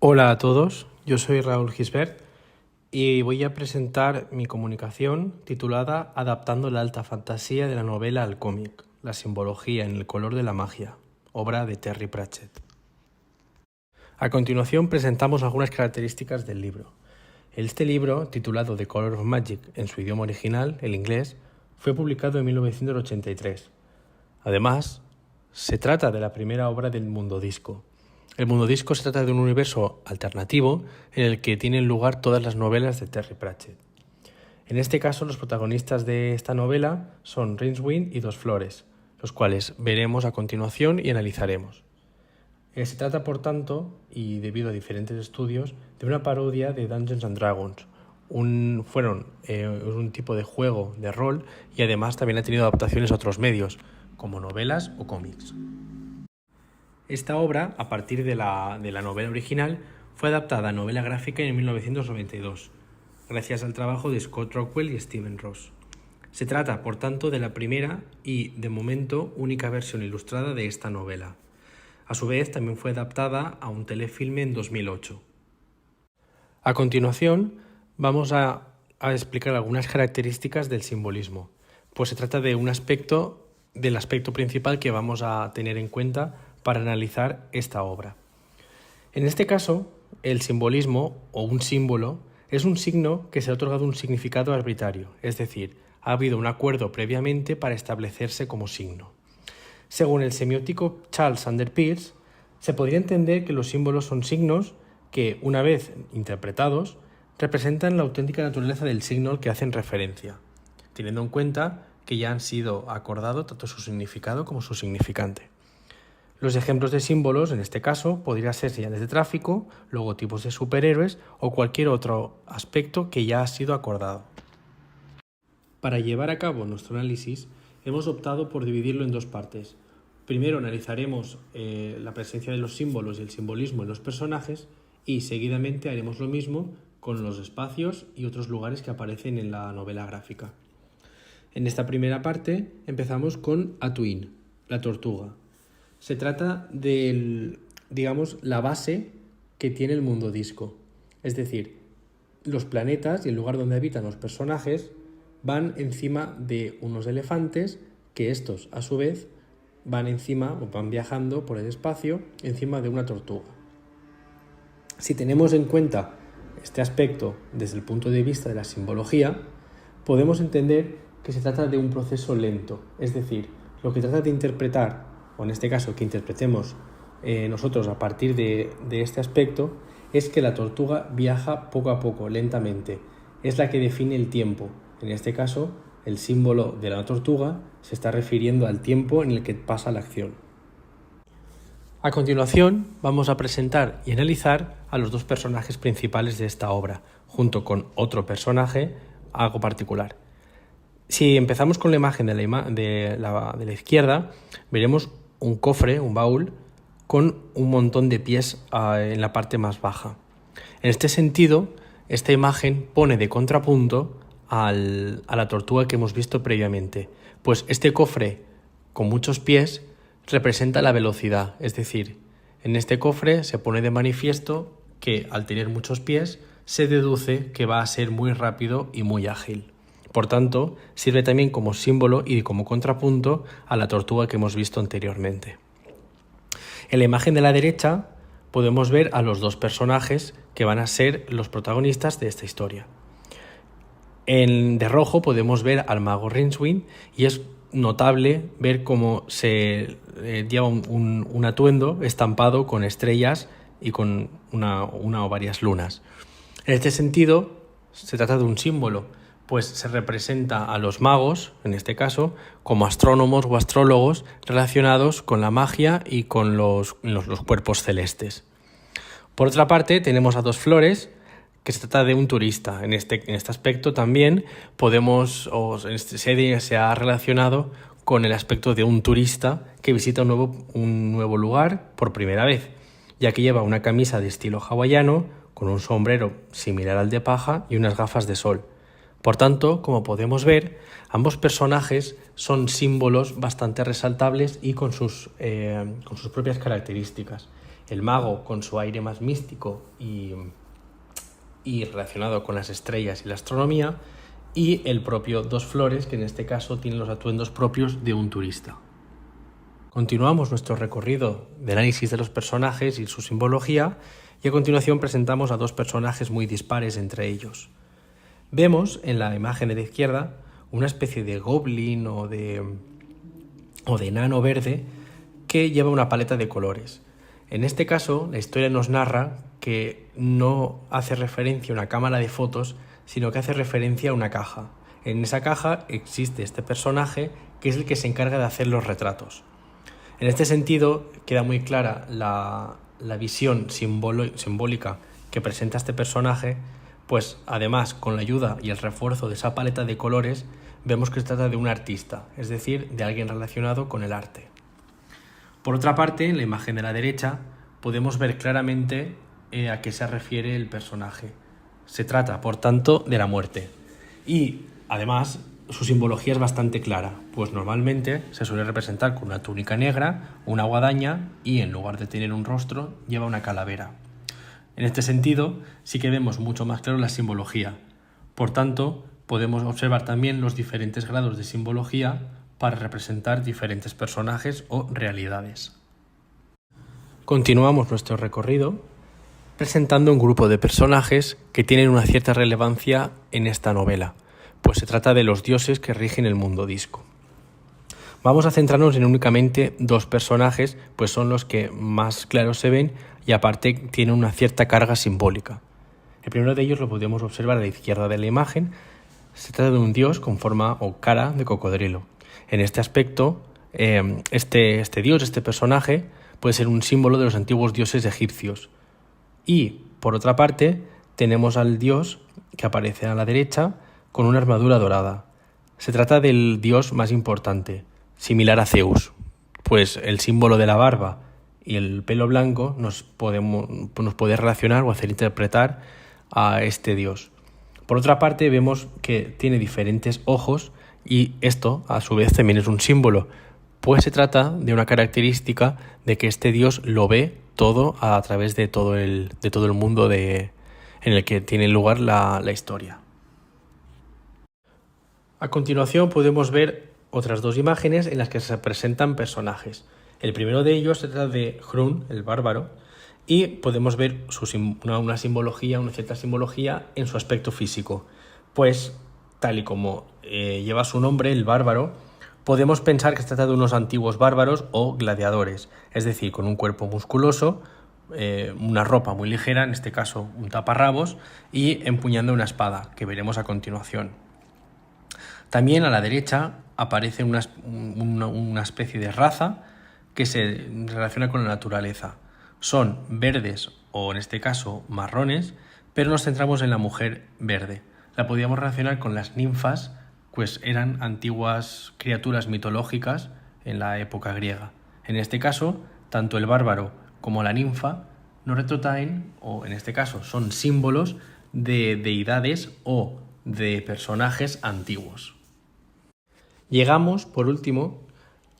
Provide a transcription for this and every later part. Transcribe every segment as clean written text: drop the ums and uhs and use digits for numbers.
Hola a todos, yo soy Raúl Gisbert y voy a presentar mi comunicación titulada Adaptando la alta fantasía de la novela al cómic, la simbología en el color de la magia, obra de Terry Pratchett. A continuación presentamos algunas características del libro. Este libro, titulado The Color of Magic en su idioma original, el inglés, fue publicado en 1983. Además, se trata de la primera obra del Mundo Disco. El Mundo Disco se trata de un universo alternativo en el que tienen lugar todas las novelas de Terry Pratchett. En este caso, los protagonistas de esta novela son Rincewind y Dos Flores, los cuales veremos a continuación y analizaremos. Se trata, por tanto, y debido a diferentes estudios, de una parodia de Dungeons and Dragons. Fueron un tipo de juego de rol y además también ha tenido adaptaciones a otros medios, como novelas o cómics. Esta obra, a partir de la novela original, fue adaptada a novela gráfica en 1992, gracias al trabajo de Scott Rockwell y Stephen Ross. Se trata, por tanto, de la primera y, de momento, única versión ilustrada de esta novela. A su vez, también fue adaptada a un telefilme en 2008. A continuación, vamos a explicar algunas características del simbolismo, pues se trata de del aspecto principal que vamos a tener en cuenta para analizar esta obra. En este caso, el simbolismo o un símbolo es un signo que se ha otorgado un significado arbitrario, es decir, ha habido un acuerdo previamente para establecerse como signo. Según el semiótico Charles Sanders Peirce, se podría entender que los símbolos son signos que, una vez interpretados, representan la auténtica naturaleza del signo al que hacen referencia, teniendo en cuenta que ya han sido acordados tanto su significado como su significante. Los ejemplos de símbolos, en este caso, podrían ser señales de tráfico, logotipos de superhéroes o cualquier otro aspecto que ya ha sido acordado. Para llevar a cabo nuestro análisis, hemos optado por dividirlo en dos partes. Primero analizaremos la presencia de los símbolos y el simbolismo en los personajes y seguidamente haremos lo mismo con los espacios y otros lugares que aparecen en la novela gráfica. En esta primera parte empezamos con Atuin, la tortuga. Se trata de, la base que tiene el Mundo Disco. Es decir, los planetas y el lugar donde habitan los personajes van encima de unos elefantes que estos, a su vez, van viajando por el espacio encima de una tortuga. Si tenemos en cuenta este aspecto desde el punto de vista de la simbología, podemos entender que se trata de un proceso lento. Es decir, lo que trata de interpretar, o en este caso que interpretemos nosotros a partir de este aspecto, es que la tortuga viaja poco a poco, lentamente. Es la que define el tiempo. En este caso, el símbolo de la tortuga se está refiriendo al tiempo en el que pasa la acción. A continuación, vamos a presentar y analizar a los dos personajes principales de esta obra, junto con otro personaje, algo particular. Si empezamos con la imagen de la izquierda, veremos un cofre, un baúl, con un montón de pies en la parte más baja. En este sentido, esta imagen pone de contrapunto a la tortuga que hemos visto previamente, pues este cofre con muchos pies representa la velocidad, es decir, en este cofre se pone de manifiesto que al tener muchos pies se deduce que va a ser muy rápido y muy ágil. Por tanto, sirve también como símbolo y como contrapunto a la tortuga que hemos visto anteriormente. En la imagen de la derecha podemos ver a los dos personajes que van a ser los protagonistas de esta historia. De rojo podemos ver al mago Rincewind y es notable ver cómo se lleva un atuendo estampado con estrellas y con una o varias lunas. En este sentido, se trata de un símbolo, pues se representa a los magos, en este caso, como astrónomos o astrólogos relacionados con la magia y con los cuerpos celestes. Por otra parte, tenemos a Dos Flores, que se trata de un turista. En este aspecto también se ha relacionado con el aspecto de un turista que visita un nuevo lugar por primera vez, ya que lleva una camisa de estilo hawaiano, con un sombrero similar al de paja y unas gafas de sol. Por tanto, como podemos ver, ambos personajes son símbolos bastante resaltables y con sus propias características. El mago con su aire más místico y relacionado con las estrellas y la astronomía, y el propio Dos Flores, que en este caso tiene los atuendos propios de un turista. Continuamos nuestro recorrido de análisis de los personajes y su simbología, y a continuación presentamos a dos personajes muy dispares entre ellos. Vemos en la imagen de la izquierda una especie de goblin o de enano verde que lleva una paleta de colores. En este caso, la historia nos narra que no hace referencia a una cámara de fotos, sino que hace referencia a una caja. En esa caja existe este personaje que es el que se encarga de hacer los retratos. En este sentido, queda muy clara la visión simbólica que presenta este personaje, pues además, con la ayuda y el refuerzo de esa paleta de colores, vemos que se trata de un artista, es decir, de alguien relacionado con el arte. Por otra parte, en la imagen de la derecha, podemos ver claramente a qué se refiere el personaje. Se trata, por tanto, de la muerte. Y, además, su simbología es bastante clara, pues normalmente se suele representar con una túnica negra, una guadaña y, en lugar de tener un rostro, lleva una calavera. En este sentido, sí que vemos mucho más claro la simbología. Por tanto, podemos observar también los diferentes grados de simbología para representar diferentes personajes o realidades. Continuamos nuestro recorrido presentando un grupo de personajes que tienen una cierta relevancia en esta novela, pues se trata de los dioses que rigen el mundo disco. Vamos a centrarnos en únicamente dos personajes, pues son los que más claros se ven y aparte tienen una cierta carga simbólica. El primero de ellos lo podemos observar a la izquierda de la imagen. Se trata de un dios con forma o cara de cocodrilo. En este aspecto, este dios, este personaje, puede ser un símbolo de los antiguos dioses egipcios. Y, por otra parte, tenemos al dios que aparece a la derecha con una armadura dorada. Se trata del dios más importante, similar a Zeus, pues el símbolo de la barba y el pelo blanco nos puede relacionar o hacer interpretar a este dios. Por otra parte, vemos que tiene diferentes ojos y esto, a su vez, también es un símbolo, pues se trata de una característica de que este dios lo ve todo a través de todo el mundo en el que tiene lugar la historia. A continuación podemos ver otras dos imágenes en las que se presentan personajes. El primero de ellos se trata de Hrun, el bárbaro, y podemos ver una cierta simbología en su aspecto físico. Pues, tal y como lleva su nombre, el bárbaro, podemos pensar que se trata de unos antiguos bárbaros o gladiadores, es decir, con un cuerpo musculoso, una ropa muy ligera, en este caso un taparrabos, y empuñando una espada, que veremos a continuación. También a la derecha aparece una especie de raza que se relaciona con la naturaleza. Son verdes o en este caso marrones, pero nos centramos en la mujer verde. La podíamos relacionar con las ninfas, pues eran antiguas criaturas mitológicas en la época griega. En este caso, tanto el bárbaro como la ninfa nos retrotraen, o en este caso son símbolos de deidades o de personajes antiguos. Llegamos, por último,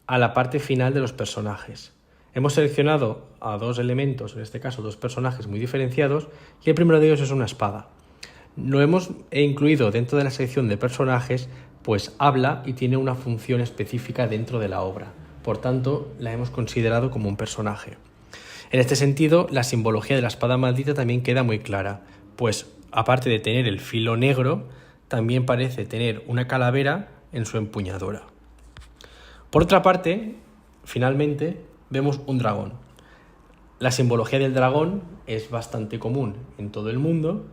a la parte final de los personajes. Hemos seleccionado a dos elementos, en este caso dos personajes muy diferenciados, y el primero de ellos es una espada. Lo hemos incluido dentro de la sección de personajes, pues habla y tiene una función específica dentro de la obra. Por tanto, la hemos considerado como un personaje. En este sentido, la simbología de la espada maldita también queda muy clara, pues aparte de tener el filo negro, también parece tener una calavera en su empuñadura. Por otra parte, finalmente, vemos un dragón. La simbología del dragón es bastante común en todo el mundo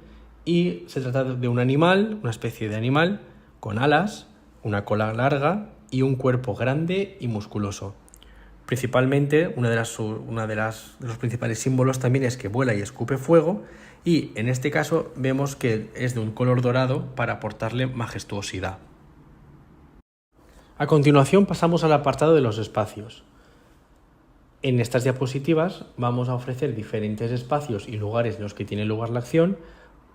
y se trata de un animal, una especie de animal con alas, una cola larga y un cuerpo grande y musculoso. Principalmente, uno de los principales símbolos también es que vuela y escupe fuego, y en este caso vemos que es de un color dorado para aportarle majestuosidad. A continuación pasamos al apartado de los espacios. En estas diapositivas vamos a ofrecer diferentes espacios y lugares en los que tiene lugar la acción,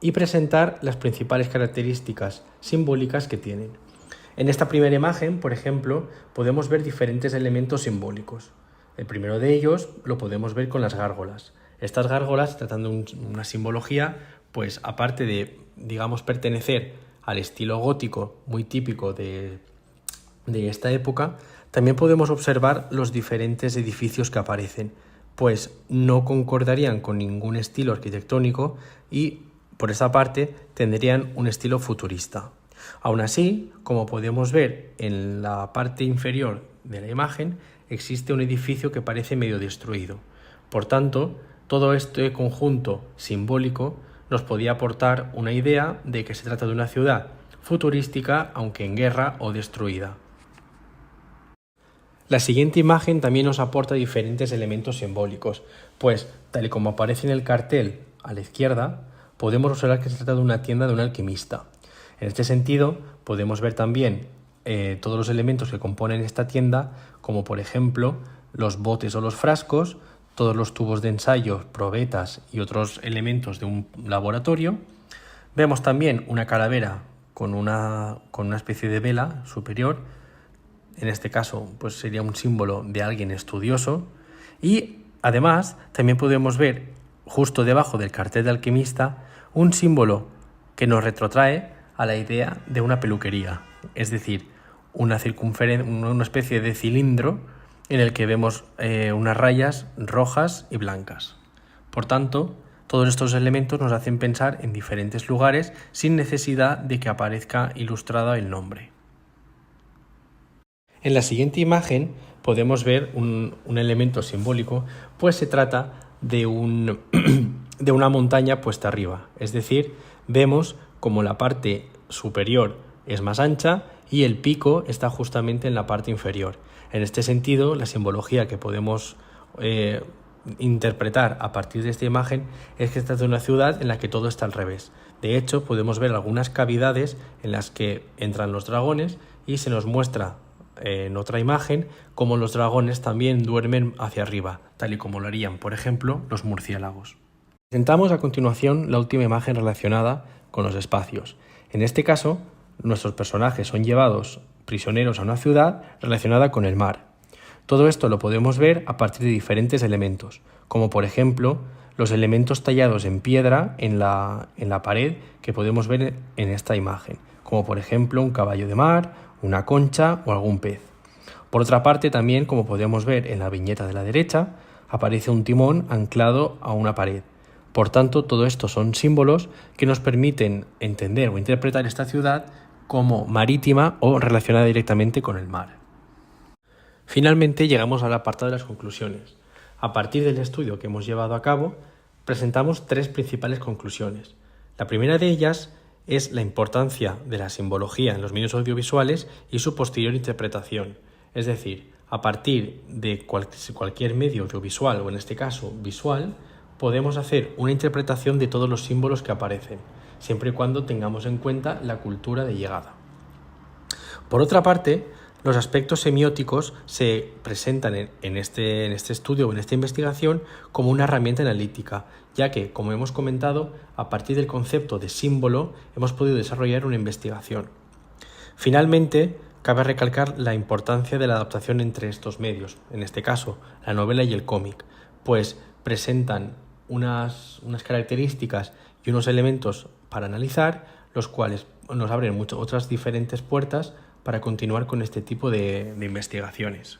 y presentar las principales características simbólicas que tienen. En esta primera imagen, por ejemplo, podemos ver diferentes elementos simbólicos. El primero de ellos lo podemos ver con las gárgolas. Estas gárgolas, tratando una simbología, pues aparte de, digamos, pertenecer al estilo gótico muy típico de esta época, también podemos observar los diferentes edificios que aparecen, pues no concordarían con ningún estilo arquitectónico y, por esa parte, tendrían un estilo futurista. Aún así, como podemos ver en la parte inferior de la imagen, existe un edificio que parece medio destruido. Por tanto, todo este conjunto simbólico nos podía aportar una idea de que se trata de una ciudad futurística, aunque en guerra o destruida. La siguiente imagen también nos aporta diferentes elementos simbólicos, pues, tal y como aparece en el cartel a la izquierda, podemos observar que se trata de una tienda de un alquimista. En este sentido, podemos ver también todos los elementos que componen esta tienda, como por ejemplo los botes o los frascos, todos los tubos de ensayo, probetas y otros elementos de un laboratorio. Vemos también una calavera con una especie de vela superior. En este caso, pues sería un símbolo de alguien estudioso. Y además, también podemos ver justo debajo del cartel de alquimista un símbolo que nos retrotrae a la idea de una peluquería, es decir, una especie de cilindro en el que vemos unas rayas rojas y blancas. Por tanto, todos estos elementos nos hacen pensar en diferentes lugares sin necesidad de que aparezca ilustrado el nombre. En la siguiente imagen podemos ver un elemento simbólico, pues se trata de una montaña puesta arriba, es decir, vemos como la parte superior es más ancha y el pico está justamente en la parte inferior. En este sentido, la simbología que podemos interpretar a partir de esta imagen es que esta es una ciudad en la que todo está al revés. De hecho, podemos ver algunas cavidades en las que entran los dragones y se nos muestra en otra imagen cómo los dragones también duermen hacia arriba, tal y como lo harían, por ejemplo, los murciélagos. Presentamos a continuación la última imagen relacionada con los espacios. En este caso, nuestros personajes son llevados prisioneros a una ciudad relacionada con el mar. Todo esto lo podemos ver a partir de diferentes elementos, como por ejemplo los elementos tallados en piedra en la pared que podemos ver en esta imagen, como por ejemplo un caballo de mar, una concha o algún pez. Por otra parte, también, como podemos ver en la viñeta de la derecha, aparece un timón anclado a una pared. Por tanto, todo esto son símbolos que nos permiten entender o interpretar esta ciudad como marítima o relacionada directamente con el mar. Finalmente, llegamos al apartado de las conclusiones. A partir del estudio que hemos llevado a cabo, presentamos tres principales conclusiones. La primera de ellas es la importancia de la simbología en los medios audiovisuales y su posterior interpretación. Es decir, a partir de cualquier medio audiovisual, o en este caso visual, podemos hacer una interpretación de todos los símbolos que aparecen, siempre y cuando tengamos en cuenta la cultura de llegada. Por otra parte, los aspectos semióticos se presentan en este estudio o en esta investigación como una herramienta analítica, ya que, como hemos comentado, a partir del concepto de símbolo hemos podido desarrollar una investigación. Finalmente, cabe recalcar la importancia de la adaptación entre estos medios, en este caso, la novela y el cómic, pues presentan unas características y unos elementos para analizar, los cuales nos abren otras diferentes puertas para continuar con este tipo de investigaciones.